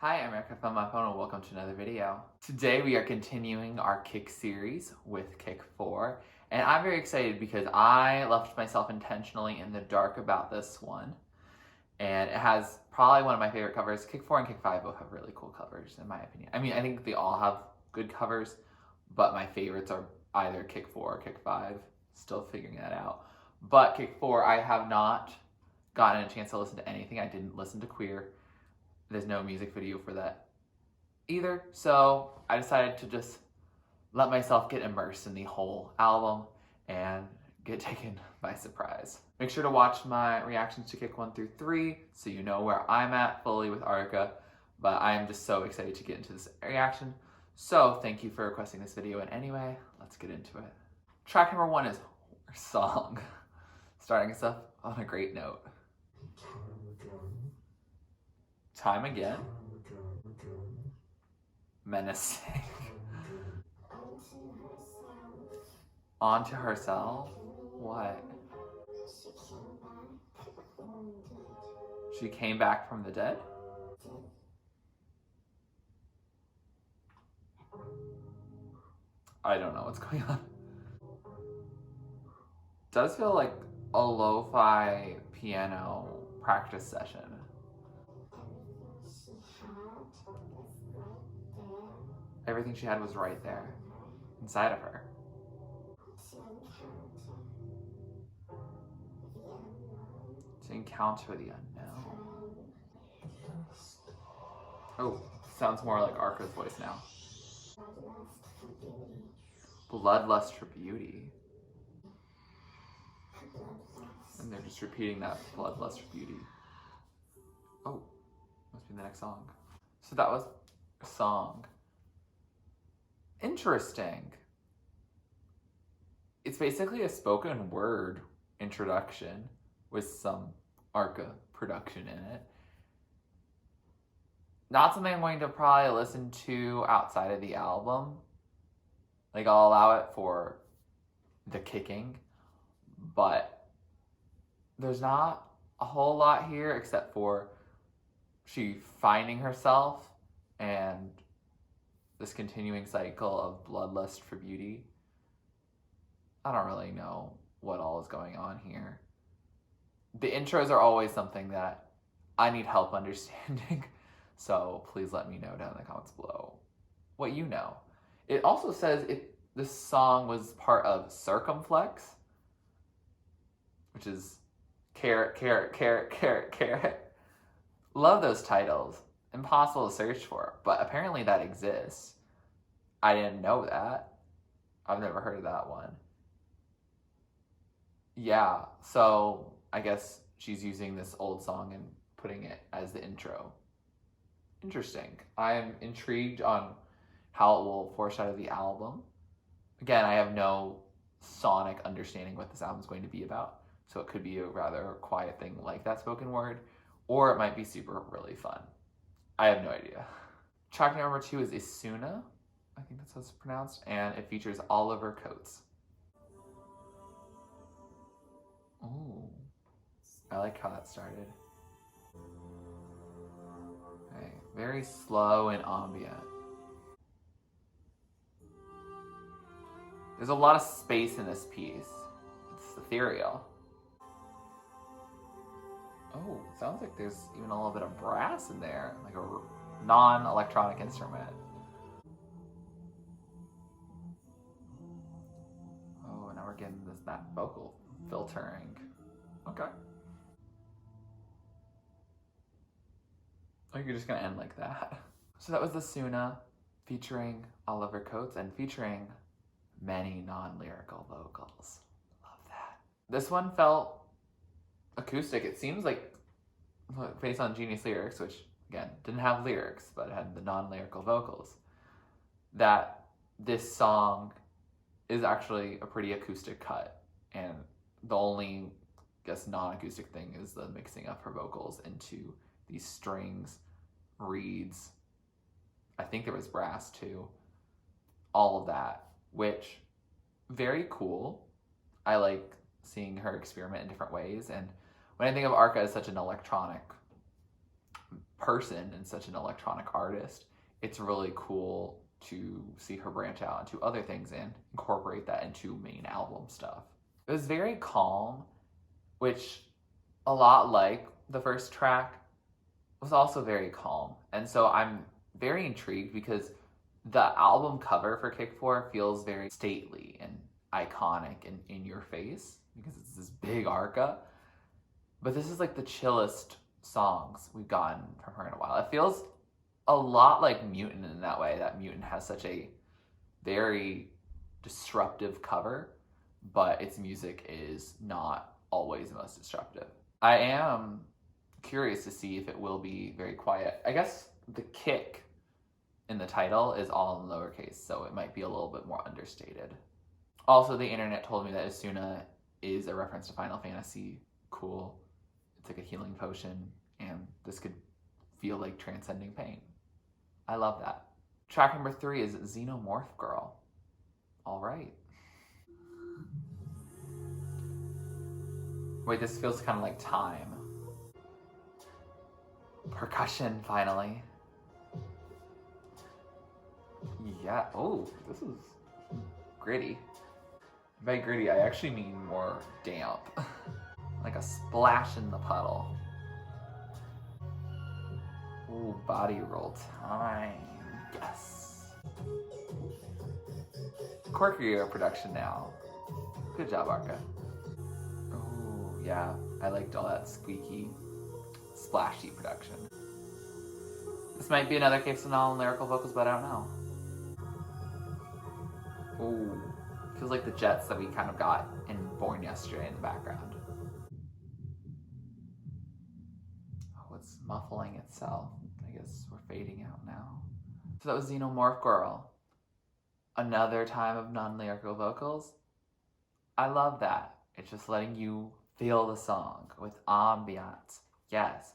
Hi, I'm Arca from my phone and welcome to another video. Today we are continuing our Kick series with Kick 4, and I'm very excited because I left myself intentionally in the dark about this one, and it has probably one of my favorite covers. Kick 4 and Kick 5 both have really cool covers in my opinion. I mean, I think they all have good covers, but my favorites are either Kick 4 or Kick 5. Still figuring that out. But Kick 4, I have not gotten a chance to listen to anything. I didn't listen to Queer. There's no music video for that either, so I decided to just let myself get immersed in the whole album and get taken by surprise. Make sure to watch my reactions to Kick 1 through 3 so you know where I'm at fully with Arca, but I am just so excited to get into this reaction. So thank you for requesting this video, and anyway, let's get into it. Track number 1 is Whoresong, starting us off on a great note. Time again. Menacing. Onto herself? What? She came back from the dead? I don't know what's going on. Does feel like a lo-fi piano practice session. Everything she had was right there, inside of her. To encounter the unknown. Oh, sounds more like Arca's voice now. Bloodlust for beauty. And they're just repeating that bloodlust for beauty. Oh, must be the next song. So that was a song. Interesting. It's basically a spoken word introduction with some Arca production in it. Not something I'm going to probably listen to outside of the album. Like, I'll allow it for the kicking, but there's not a whole lot here except for she finding herself and this continuing cycle of bloodlust for beauty. I don't really know what all is going on here. The intros are always something that I need help understanding, so please let me know down in the comments below what you know. It also says this song was part of Circumflex, which is carrot, carrot, carrot, carrot, carrot. Love those titles. Impossible to search for, but apparently that exists. I didn't know that. I've never heard of that one. Yeah, so I guess she's using this old song and putting it as the intro. Interesting. I am intrigued on how it will foreshadow the album. Again, I have no sonic understanding what this album is going to be about, so it could be a rather quiet thing like that spoken word, or it might be super really fun. I have no idea. Track number 2 is Esuna, I think that's how it's pronounced, and it features Oliver Coates. Ooh, I like how that started. Okay, very slow and ambient. There's a lot of space in this piece. It's ethereal. Oh, sounds like there's even a little bit of brass in there, like a non-electronic instrument. Oh, now we're getting that vocal filtering. Okay. Oh, you're just gonna end like that. So that was the Esuna featuring Oliver Coates and featuring many non-lyrical vocals. Love that. This one felt acoustic. It seems like, based on Genius lyrics, which again didn't have lyrics but it had the non-lyrical vocals, that this song is actually a pretty acoustic cut, and the only, I guess, non-acoustic thing is the mixing of her vocals into these strings, reeds. I think there was brass too. All of that, which very cool. I like seeing her experiment in different ways, and when I think of Arca as such an electronic person and such an electronic artist, it's really cool to see her branch out into other things and incorporate that into main album stuff. It was very calm, which, a lot like the first track, was also very calm. And so I'm very intrigued because the album cover for Kick 4 feels very stately and iconic and in your face because it's this big Arca. But this is like the chillest songs we've gotten from her in a while. It feels a lot like Mutant in that way, that Mutant has such a very disruptive cover, but its music is not always the most disruptive. I am curious to see if it will be very quiet. I guess the kick in the title is all in lowercase, so it might be a little bit more understated. Also, the internet told me that Esuna is a reference to Final Fantasy. Cool. It's like a healing potion, and this could feel like transcending pain. I love that. Track number 3 is Xenomorphgirl. All right. Wait, this feels kind of like Time. Percussion, finally. Yeah, oh, this is gritty. By gritty, I actually mean more damp. Like a splash in the puddle. Ooh, body roll time. Yes. Quirkier production now. Good job, Arca. Ooh, yeah. I liked all that squeaky, splashy production. This might be another case of non-lyrical vocals, but I don't know. Ooh. Feels like the jets that we kind of got in Born Yesterday in the background. Oh, it's muffling itself. I guess we're fading out now. So that was Xenomorphgirl. Another time of non-lyrical vocals. I love that. It's just letting you feel the song with ambiance. Yes.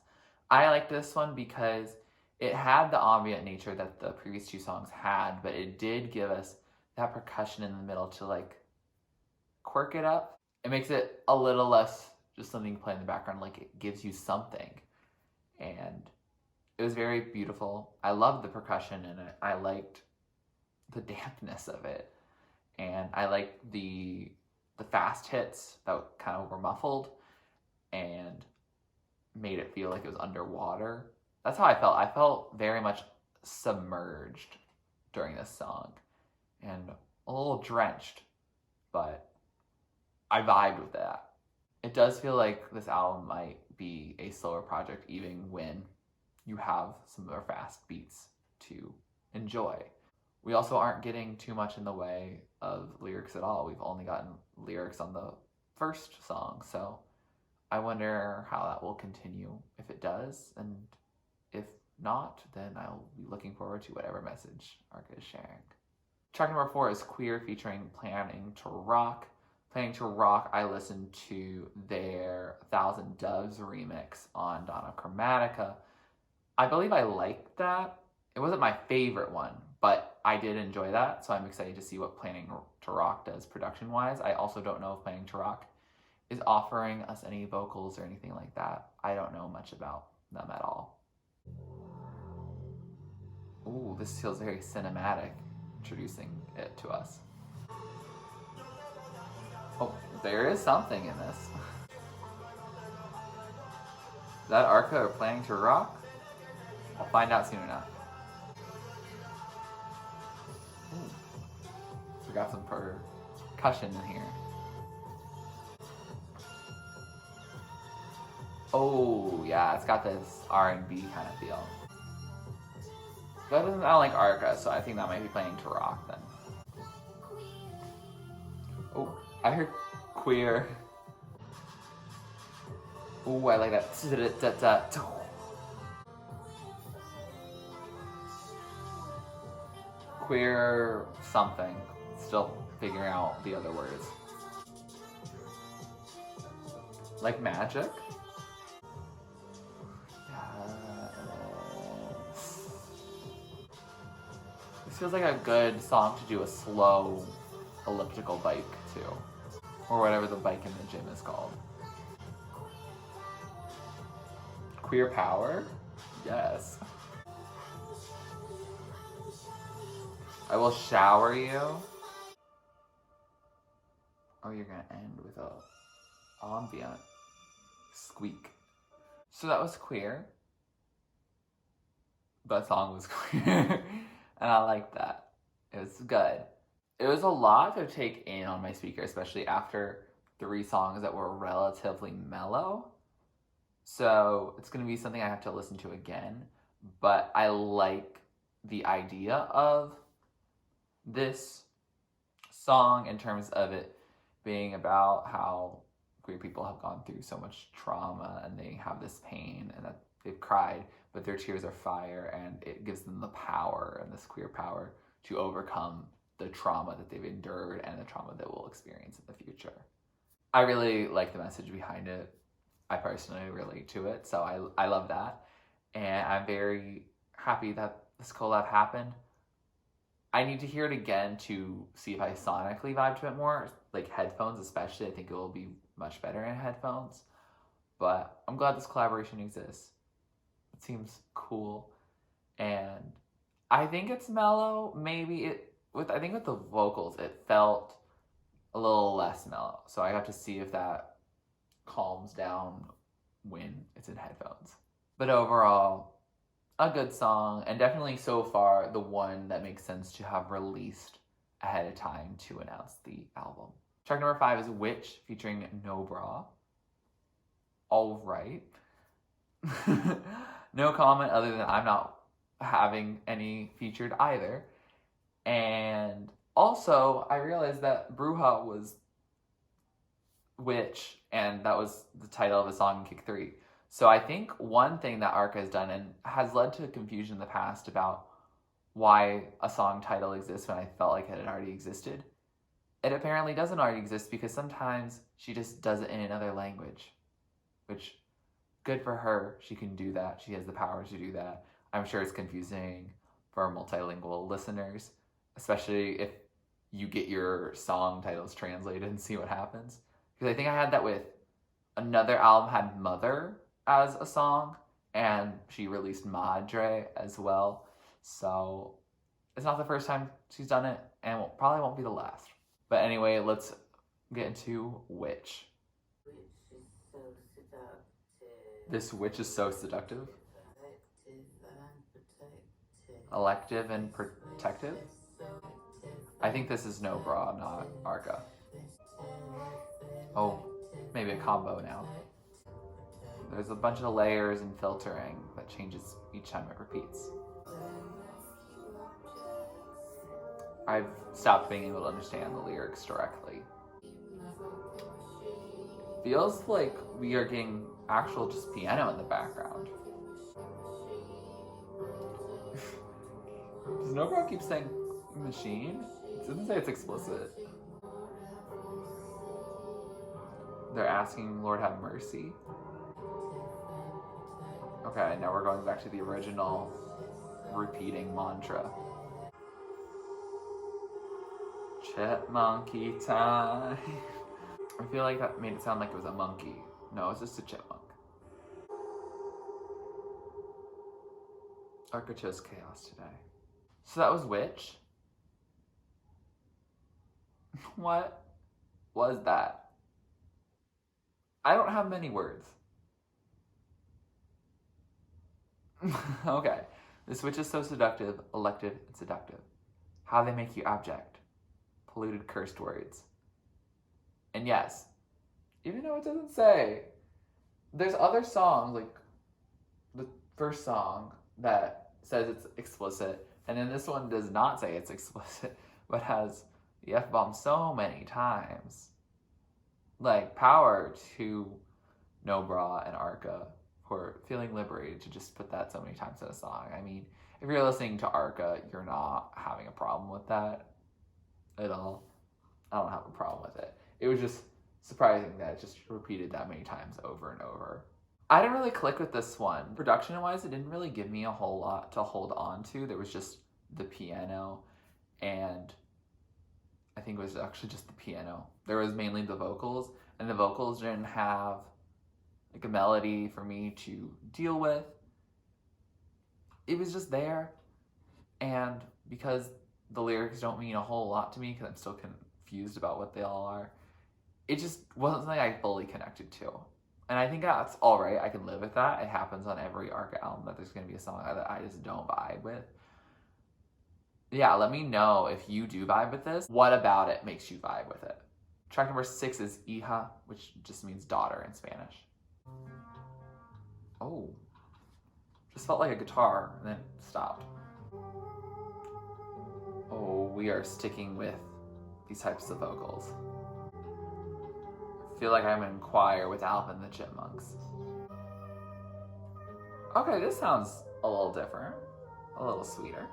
I like this one because it had the ambient nature that the previous 2 songs had, but it did give us that percussion in the middle to like quirk it up. It makes it a little less just something you play in the background, like it gives you something. And it was very beautiful. I loved the percussion in it. I liked the dampness of it. And I liked the fast hits that kind of were muffled and made it feel like it was underwater. That's how I felt. I felt very much submerged during this song and a little drenched, but I vibed with that. It does feel like this album might be a slower project even when you have some more fast beats to enjoy. We also aren't getting too much in the way of lyrics at all. We've only gotten lyrics on the first song, so I wonder how that will continue if it does, and if not, then I'll be looking forward to whatever message Arca is sharing. Track number 4 is Queer featuring Planningtorock. Planningtorock, I listened to their 1,000 Doves remix on Donna Chromatica. I believe I liked that. It wasn't my favorite one, but I did enjoy that, so I'm excited to see what Planningtorock does production-wise. I also don't know if Planningtorock is offering us any vocals or anything like that. I don't know much about them at all. Ooh, this feels very cinematic, introducing it to us. Oh, there is something in this. Is that Arca or Planningtorock? I'll find out soon enough. Ooh. We got some percussion in here. Oh, yeah, it's got this R&B kind of feel. That doesn't sound like Arca, so I think that might be Planningtorock then. Oh, I heard queer. Oh, I like that. Queer something. Still figuring out the other words. Like magic? This feels like a good song to do a slow elliptical bike to. Or whatever the bike in the gym is called. Queer power? Yes. I will shower you. Oh, you're gonna end with a ambient squeak. So that was queer. That song was queer. And I liked that. It was good. It was a lot to take in on my speaker, especially after 3 songs that were relatively mellow. So it's going to be something I have to listen to again. But I like the idea of this song in terms of it being about how queer people have gone through so much trauma and they have this pain and that they've cried, but their tears are fire, and it gives them the power and this queer power to overcome the trauma that they've endured and the trauma that we'll experience in the future. I really like the message behind it. I personally relate to it, so I love that. And I'm very happy that this collab happened. I need to hear it again to see if I sonically vibe to it more. Like headphones especially, I think it will be much better in headphones. But I'm glad this collaboration exists. It seems cool. And I think it's mellow. I think with the vocals, it felt a little less mellow. So I have to see if that calms down when it's in headphones. But overall, a good song, and definitely so far the one that makes sense to have released ahead of time to announce the album. Track number 5 is Witch featuring No Bra. All right. No comment other than I'm not having any featured either. And also, I realized that Bruja was Witch, and that was the title of a song in Kick 3. So I think one thing that Arca has done and has led to confusion in the past about why a song title exists when I felt like it had already existed. It apparently doesn't already exist because sometimes she just does it in another language, which, good for her. She can do that. She has the power to do that. I'm sure it's confusing for multilingual listeners, especially if you get your song titles translated and see what happens. Because I think I had that with another album had Mother as a song, and she released Madre as well. So it's not the first time she's done it, and probably won't be the last. But anyway, let's get into Witch. This witch is so seductive. Elective and protective? I think this is No Bra, not Arca. Oh, maybe a combo now. There's a bunch of layers and filtering that changes each time it repeats. I've stopped being able to understand the lyrics directly. Feels like we are getting actual just piano in the background. Does No Bra keep saying machine? It doesn't say it's explicit. They're asking Lord have mercy. Okay, now we're going back to the original repeating mantra. Chipmunky time. I feel like that made it sound like it was a monkey. No, it's just a chipmunk. Arca chose chaos today. So that was Witch. What was that? I don't have many words. Okay. This witch is so seductive, elective, and seductive. How they make you abject. Polluted, cursed words. And yes, even though it doesn't say, there's other songs, like the first song that says it's explicit, and then this one does not say it's explicit, but has the F-bomb so many times. Like, power to No Bra and Arca for feeling liberated to just put that so many times in a song. I mean, if you're listening to Arca, you're not having a problem with that at all. I don't have a problem with it. It was just surprising that it just repeated that many times over and over. I didn't really click with this one. Production-wise, it didn't really give me a whole lot to hold on to. There was just the piano, and I think it was actually just the piano. There was mainly the vocals, and the vocals didn't have like a melody for me to deal with. it was just there. And because the lyrics don't mean a whole lot to me, because I'm still confused about what they all are, it just wasn't something I fully connected to. And I think that's all right. I can live with that. It happens on every Arca album that there's going to be a song that I just don't vibe with. Yeah, let me know if you do vibe with this. What about it makes you vibe with it? Track number 6 is Hija, which just means daughter in Spanish. Oh, just felt like a guitar and then stopped. Oh, we are sticking with these types of vocals. I feel like I'm in choir with Alvin the Chipmunks. Okay, this sounds a little different, a little sweeter.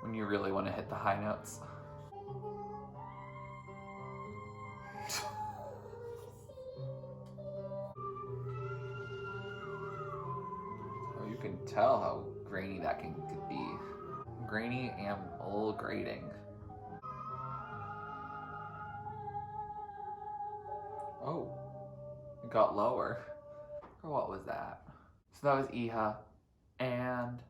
When you really want to hit the high notes. Oh, you can tell how grainy that could be. Grainy and a little grating. Oh, it got lower. Or what was that? So that was Hija, and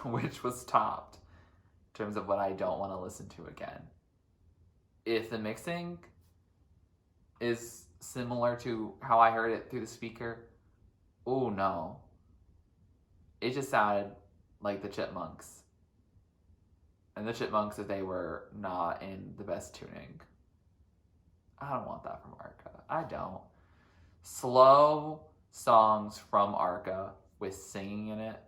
which was topped in terms of what I don't want to listen to again. If the mixing is similar to how I heard it through the speaker, oh no. It just sounded like the Chipmunks. And the Chipmunks, if they were not in the best tuning. I don't want that from Arca. I don't. Slow songs from Arca with singing in it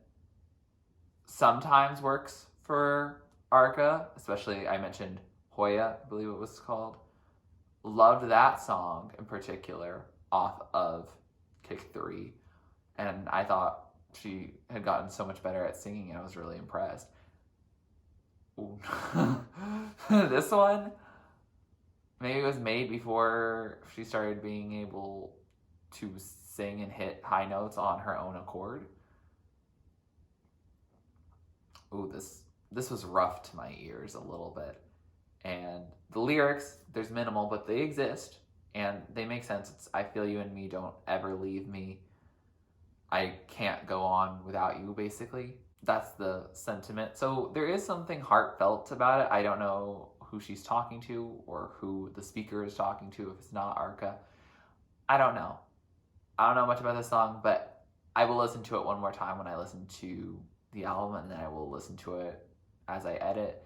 sometimes works for Arca, especially I mentioned Hija, I believe it was called. Loved that song in particular off of Kick 3, and I thought she had gotten so much better at singing and I was really impressed. Ooh. This one, maybe it was made before she started being able to sing and hit high notes on her own accord. Ooh, this was rough to my ears a little bit. And the lyrics, there's minimal, but they exist and they make sense. It's I feel you and me, don't ever leave me. I can't go on without you, basically. That's the sentiment. So there is something heartfelt about it. I don't know who she's talking to or who the speaker is talking to if it's not Arca. I don't know. I don't know much about this song, but I will listen to it one more time when I listen to the album, and then I will listen to it as I edit.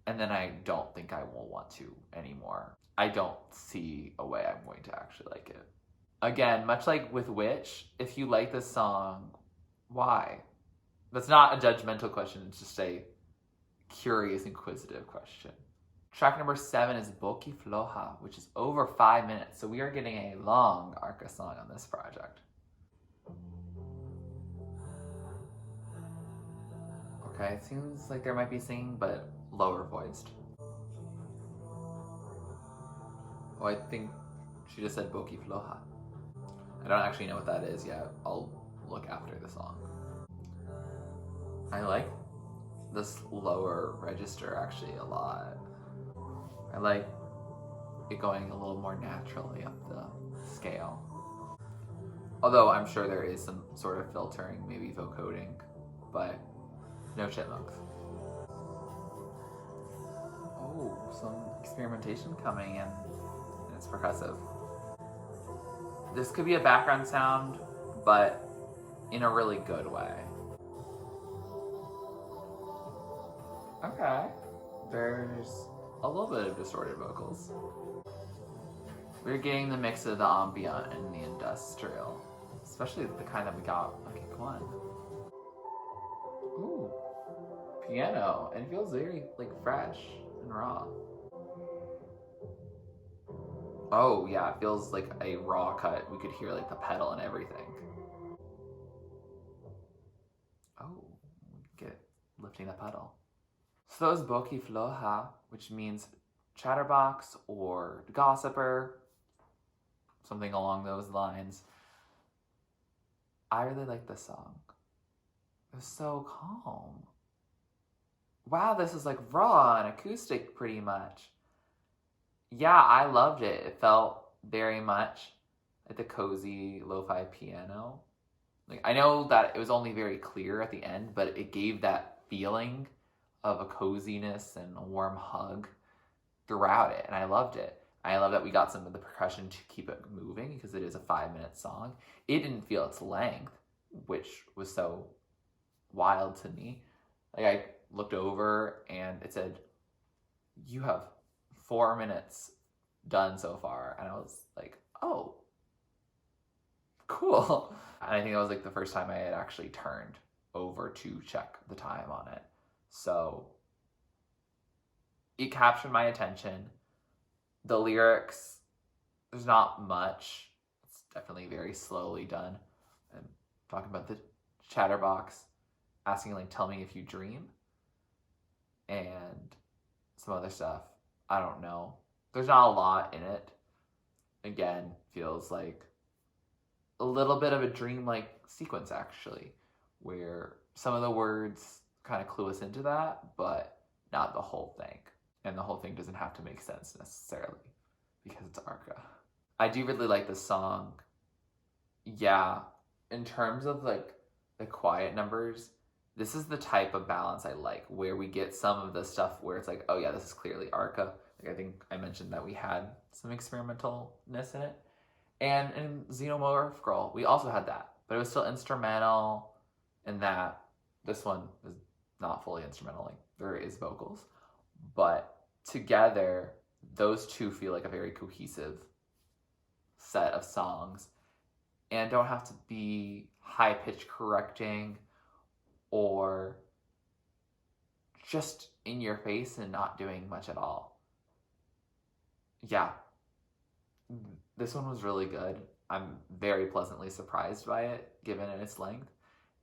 And then I don't think I will want to anymore. I don't see a way I'm going to actually like it. Again, much like with Witch, if you like this song, why? That's not a judgmental question, it's just a curious, inquisitive question. Track number 7 is Boquifloja, which is over 5 minutes, so we are getting a long Arca song on this project. Okay, it seems like there might be singing, but lower voiced. Oh, I think she just said Boquifloja. I don't actually know what that is yet. I'll look after the song. I like this lower register actually a lot. I like it going a little more naturally up the scale. Although I'm sure there is some sort of filtering, maybe vocoding, but no chipmunks. Oh, some experimentation coming in, and it's percussive. This could be a background sound, but in a really good way. Okay, there's a little bit of distorted vocals. We're getting the mix of the ambient and the industrial, especially the kind that we got on Kick 1. Ooh, piano, and it feels very like fresh and raw. Oh yeah, it feels like a raw cut. We could hear like the pedal and everything. Oh, we get lifting the pedal. So that was Boquifloja, which means chatterbox or gossiper, something along those lines. I really like this song. It was so calm. Wow, this is like raw and acoustic pretty much. Yeah, I loved it. It felt very much like the cozy lo-fi piano. Like, I know that it was only very clear at the end, but it gave that feeling of a coziness and a warm hug throughout it, and I loved it. I love that we got some of the percussion to keep it moving because it is a 5-minute song. It didn't feel its length, which was so wild to me. Like, I looked over and it said, "You have 4 minutes done so far," and I was like, "Oh, cool." And I think that was like the first time I had actually turned over to check the time on it. So it captured my attention. The lyrics, there's not much. It's definitely very slowly done. And talking about the chatterbox asking, like, "Tell me if you dream," and some other stuff. I don't know. There's not a lot in it. Again, feels like a little bit of a dream-like sequence, actually, where some of the words kind of clue us into that, but not the whole thing. And the whole thing doesn't have to make sense necessarily because it's Arca. I do really like this song. Yeah, in terms of like the quiet numbers, this is the type of balance I like, where we get some of the stuff where it's like, oh yeah, this is clearly Arca. Like, I think I mentioned that we had some experimentalness in it. And in Xenomorphgirl, we also had that, but it was still instrumental in that. This one is not fully instrumental, like there is vocals, but together, those two feel like a very cohesive set of songs and don't have to be high-pitch correcting or just in your face and not doing much at all. Yeah, this one was really good. I'm very pleasantly surprised by it, given its length,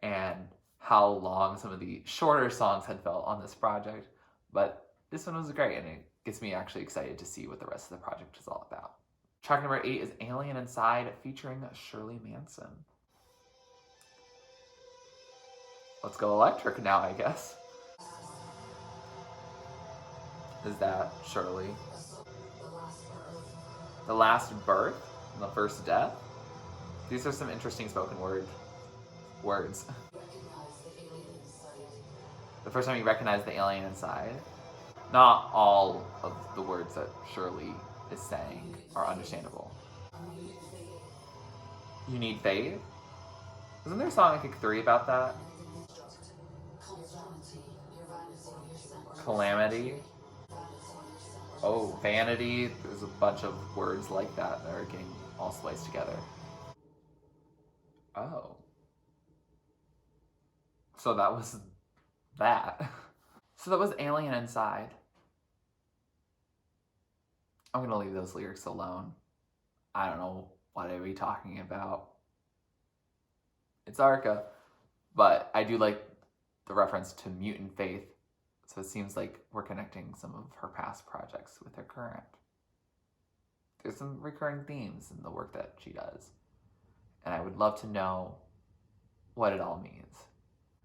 and how long some of the shorter songs had felt on this project. But this one was great, and it gets me actually excited to see what the rest of the project is all about. Track number 8 is Alien Inside, featuring Shirley Manson. Let's go electric now, I guess. Is that Shirley? The last birth? And the first death? These are some interesting spoken words. The first time you recognize the alien inside. Not all of the words that Shirley is saying are understandable. You need faith? Isn't there a song in Kick 3 about that? Calamity. Oh, vanity. There's a bunch of words like that that are getting all spliced together. Oh. So that was that. So that was Alien Inside. I'm gonna leave those lyrics alone. I don't know what I'd be talking about. It's Arca. But I do like the reference to mutant faith. So it seems like we're connecting some of her past projects with her current. There's some recurring themes in the work that she does. And I would love to know what it all means.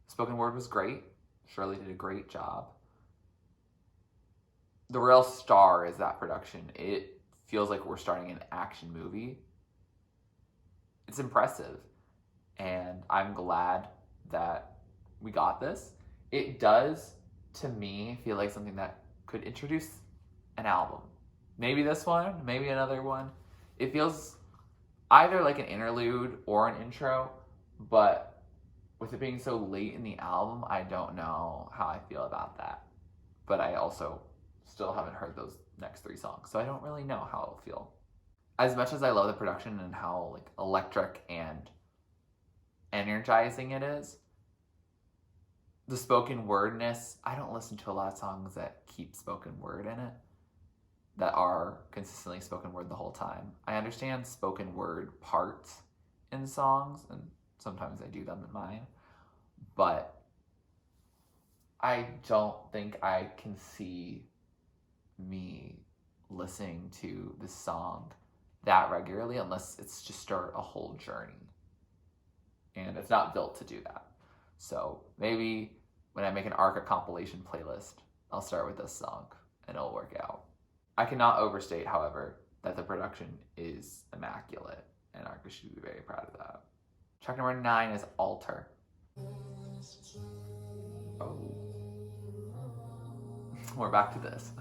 Spoken word was great. Shirley did a great job. The real star is that production. It feels like we're starting an action movie. It's impressive. And I'm glad that we got this. It does, to me, feel like something that could introduce an album. Maybe this one, maybe another one. It feels either like an interlude or an intro, but with it being so late in the album, I don't know how I feel about that. But I also still haven't heard those next 3 songs, so I don't really know how I'll feel. As much as I love the production and how like electric and energizing it is, the spoken wordness, I don't listen to a lot of songs that keep spoken word in it, that are consistently spoken word the whole time. I understand spoken word parts in songs, and sometimes I do them in mine, but I don't think I can see me listening to this song that regularly unless it's just start a whole journey. And it's not built to do that. So maybe when I make an Arca compilation playlist, I'll start with this song and it'll work out. I cannot overstate, however, that the production is immaculate, and Arca should be very proud of that. Track number 9 is Alter. Oh. We're back to this.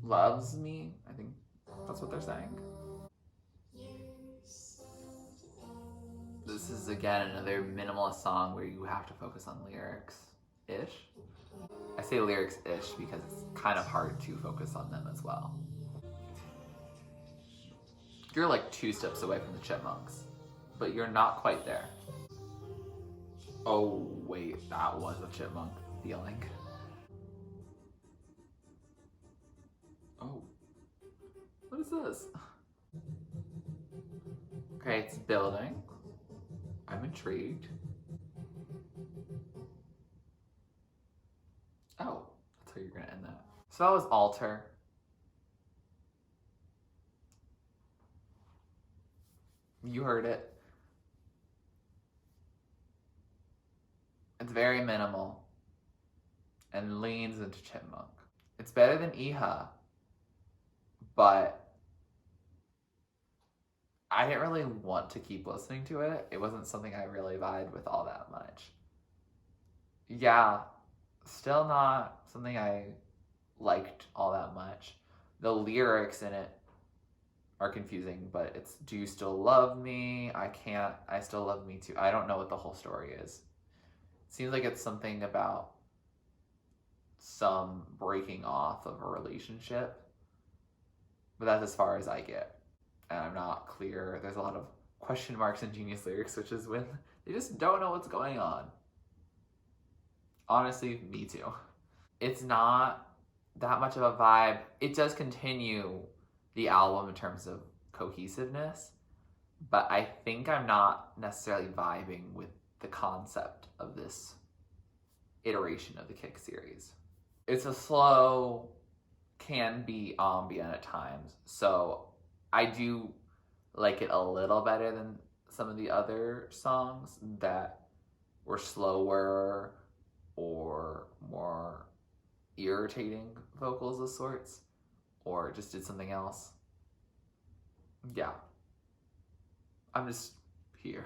Loves me? I think that's what they're saying. This is again another minimalist song where you have to focus on lyrics-ish. I say lyrics-ish because it's kind of hard to focus on them as well. You're like 2 steps away from the Chipmunks, but you're not quite there. Oh wait, that was a chipmunk feeling. Oh, what is this? Okay, it's building. I'm intrigued. Oh, that's how you're gonna end that. So that was Alter. You heard it. It's very minimal and leans into chipmunk. It's better than Hija, but I didn't really want to keep listening to it. It wasn't something I really vibed with all that much. Yeah, still not something I liked all that much. The lyrics in it are confusing, but it's do you still love me? I can't, I still love me too. I don't know what the whole story is. It seems like it's something about some breaking off of a relationship, but that's as far as I get. And I'm not clear. There's a lot of question marks in Genius lyrics, which is when they just don't know what's going on. Honestly, me too. It's not that much of a vibe. It does continue the album in terms of cohesiveness, but I think I'm not necessarily vibing with the concept of this iteration of the Kick series. It's a slow, can be ambient at times, so I do like it a little better than some of the other songs that were slower or more irritating vocals of sorts, or just did something else. Yeah. I'm just here.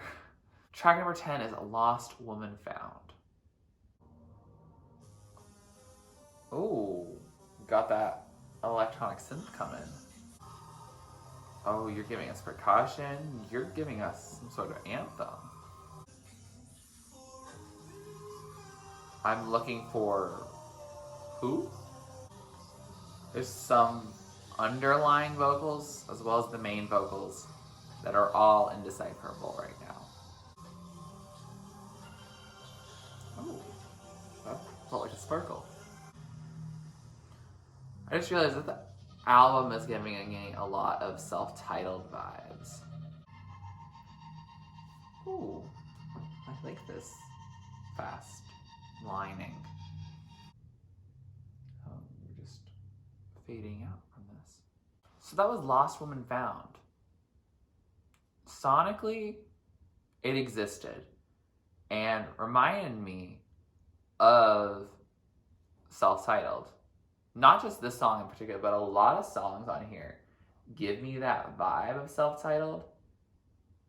Track number 10 is Lost Woman Found. Oh, got that electronic synth coming. Oh, you're giving us percussion. You're giving us some sort of anthem. I'm looking for who? There's some underlying vocals as well as the main vocals that are all indecipherable right now. Oh, that felt like a sparkle. I just realized that the album is giving me a lot of self-titled vibes. Ooh, I like this fast lining. We're just fading out from this. So that was Lost Woman Found. Sonically, it existed and reminded me of self-titled. Not just this song in particular, but a lot of songs on here give me that vibe of self-titled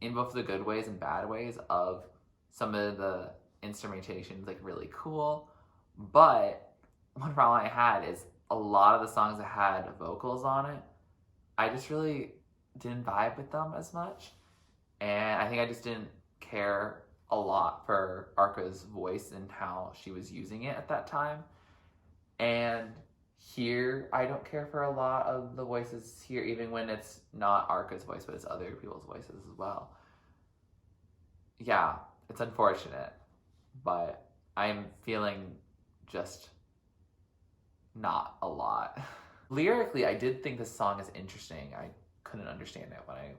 in both the good ways and bad ways of some of the instrumentation's like really cool. But one problem I had is a lot of the songs that had vocals on it, I just really didn't vibe with them as much. And I think I just didn't care a lot for Arca's voice and how she was using it at that time. And here, I don't care for a lot of the voices here, even when it's not Arca's voice, but it's other people's voices as well. Yeah, it's unfortunate, but I'm feeling just not a lot. Lyrically, I did think this song is interesting. I couldn't understand it when I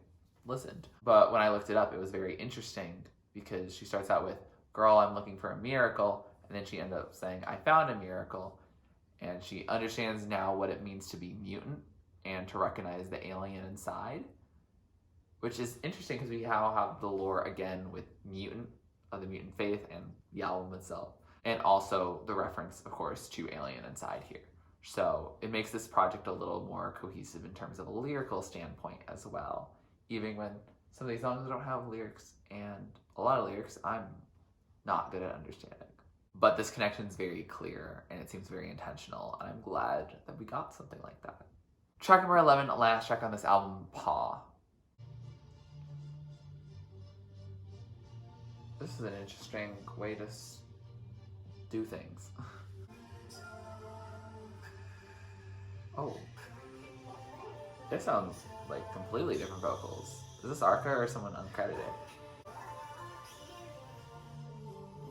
listened. But when I looked it up, it was very interesting because she starts out with, girl, I'm looking for a miracle. And then she ends up saying, I found a miracle. And she understands now what it means to be mutant and to recognize the alien inside, which is interesting because we now have the lore again with mutant, of the mutant faith and the album itself, and also the reference, of course, to alien inside here. So it makes this project a little more cohesive in terms of a lyrical standpoint as well. Even when some of these songs don't have lyrics, and a lot of lyrics I'm not good at understanding. But this connection is very clear and it seems very intentional, and I'm glad that we got something like that. Track number 11, last track on this album, Paw. This is an interesting way to do things. Oh. This sounds like completely different vocals. Is this Arca or someone uncredited?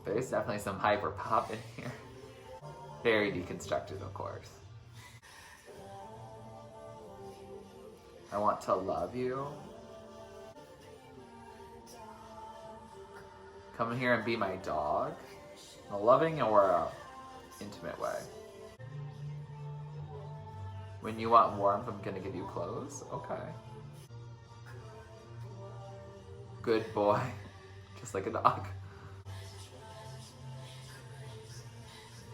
There's definitely some hyper pop in here. Very deconstructed, of course. I want to love you. Come here and be my dog. In a loving or a intimate way. When you want warmth, I'm gonna give you clothes. Okay. Good boy. Just like a dog.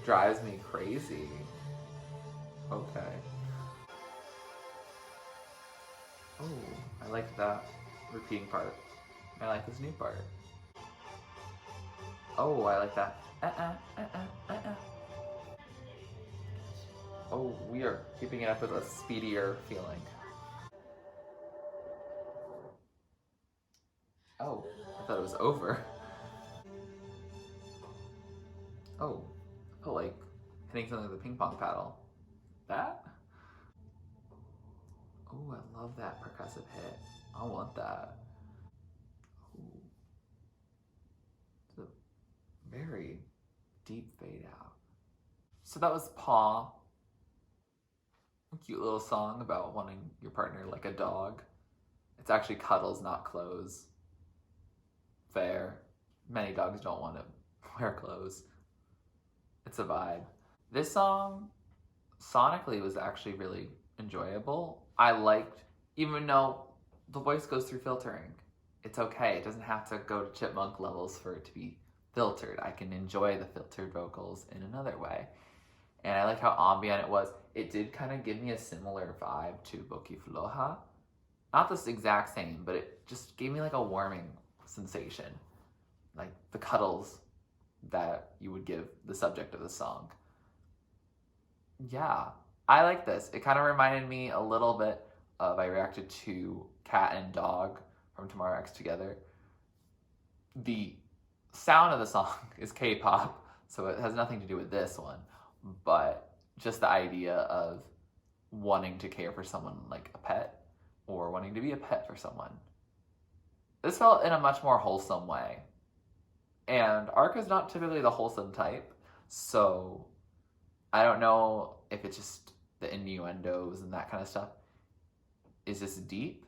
Drives me crazy. Okay. Oh, I like that repeating part. I like this new part. Oh, I like that. Oh, we are keeping it up with a speedier feeling. Oh, I thought it was over. Oh, I feel like hitting something with a ping pong paddle. That? Oh, I love that percussive hit. I want that. Ooh. It's a very deep fade out. So that was Paw. A cute little song about wanting your partner like a dog. It's actually cuddles, not clothes. Fair. Many dogs don't want to wear clothes. It's a vibe. This song, sonically, was actually really enjoyable. I liked, even though the voice goes through filtering, it's okay. It doesn't have to go to chipmunk levels for it to be filtered. I can enjoy the filtered vocals in another way. And I like how ambient it was. It did kind of give me a similar vibe to Boquifloja. Not this exact same, but it just gave me like a warming sensation. Like the cuddles that you would give the subject of the song. Yeah, I like this. It kind of reminded me a little bit of, I reacted to Cat and Dog from Tomorrow X Together. The sound of the song is K-pop, so it has nothing to do with this one, but just the idea of wanting to care for someone like a pet, or wanting to be a pet for someone. This felt in a much more wholesome way. And Arca is not typically the wholesome type, so I don't know if it's just the innuendos and that kind of stuff is just deep,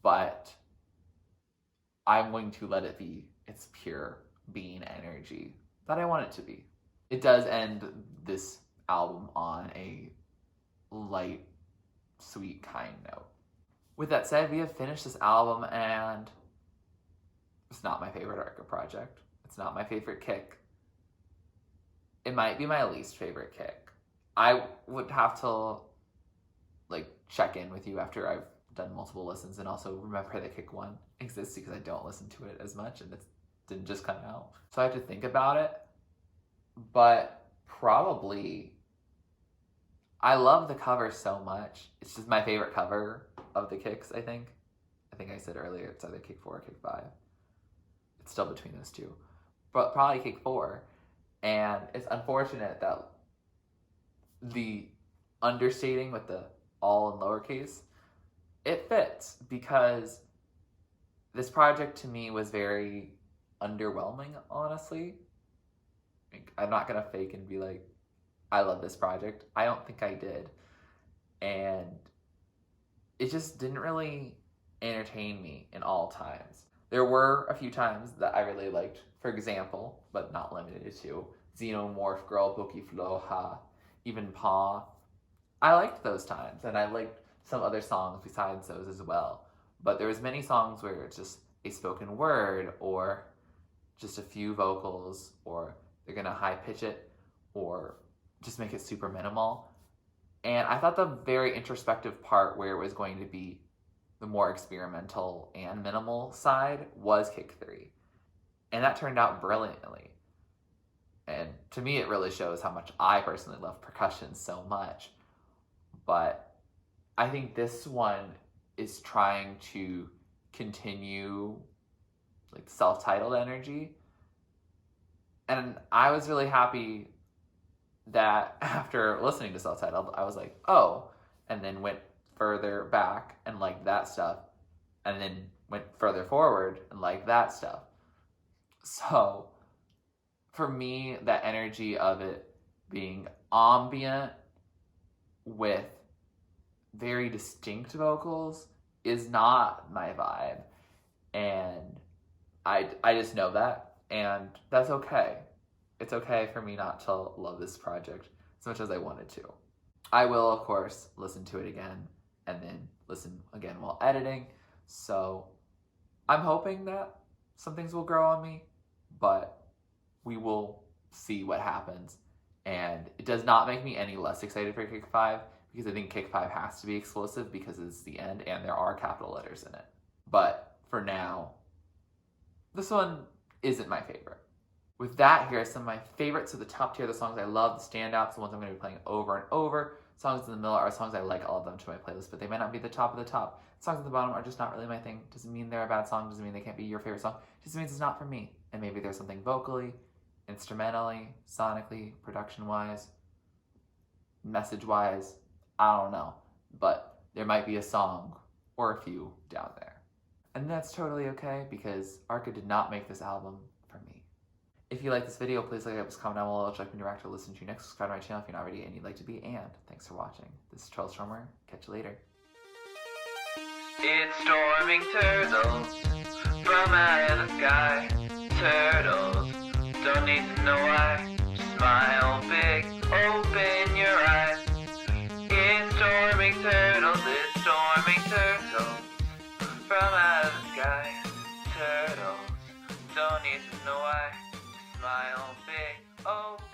but I'm going to let it be its pure being energy that I want it to be. It does end this album on a light, sweet, kind note. With that said, we have finished this album, and it's not my favorite Arca project. It's not my favorite kick. It might be my least favorite kick. I would have to check in with you after I've done multiple listens, and also remember that kick 1 exists because I don't listen to it as much and it didn't just come out. So I have to think about it, but probably I love the cover so much. It's just my favorite cover of the kicks, I think. I think I said earlier it's either kick 4 or kick 5. It's still between those two. But probably kick 4. And it's unfortunate that the understating with the all in lowercase, it fits because this project to me was very underwhelming, honestly. I'm not gonna fake and be like, I love this project. I don't think I did. And it just didn't really entertain me in all times. There were a few times that I really liked, for example, but not limited to, Xenomorphgirl, Boquifloja, even Paw. I liked those times, and I liked some other songs besides those as well. But there was many songs where it's just a spoken word, or just a few vocals, or they're gonna high pitch it, or just make it super minimal. And I thought the very introspective part where it was going to be the more experimental and minimal side was kick 3. And that turned out brilliantly. And to me, it really shows how much I personally love percussion so much. But I think this one is trying to continue like self-titled energy. And I was really happy that after listening to self-titled, I was like, oh, and then went further back and liked that stuff, and then went further forward and liked that stuff. So for me, that energy of it being ambient with very distinct vocals is not my vibe. And I just know that, and that's okay. It's okay for me not to love this project as much as I wanted to. I will, of course, listen to it again and then listen again while editing. So I'm hoping that some things will grow on me, but we will see what happens. And it does not make me any less excited for Kick 5, because I think Kick 5 has to be explosive because it's the end and there are capital letters in it. But for now, this one isn't my favorite. With that, here are some of my favorites. So the top tier, the songs I love, the standouts, the ones I'm going to be playing over and over. Songs in the middle are songs I like, all of them to my playlist, but they might not be the top of the top. Songs at the bottom are just not really my thing. Doesn't mean they're a bad song, doesn't mean they can't be your favorite song. Just means it's not for me. And maybe there's something vocally, instrumentally, sonically, production-wise, message-wise, I don't know. But there might be a song or a few down there. And that's totally okay, because Arca did not make this album for me. If you like this video, please like it, comment down below, check me direct to listen to next, subscribe to my channel if you're not already and you'd like to be, and thanks for watching. This is TurtleStormer, catch you later. It's storming turtles from out of the sky. Turtles, don't need to know why. Smile big, open your eyes. It's storming turtles from out of the sky. Turtles, don't need to know why. Smile big, open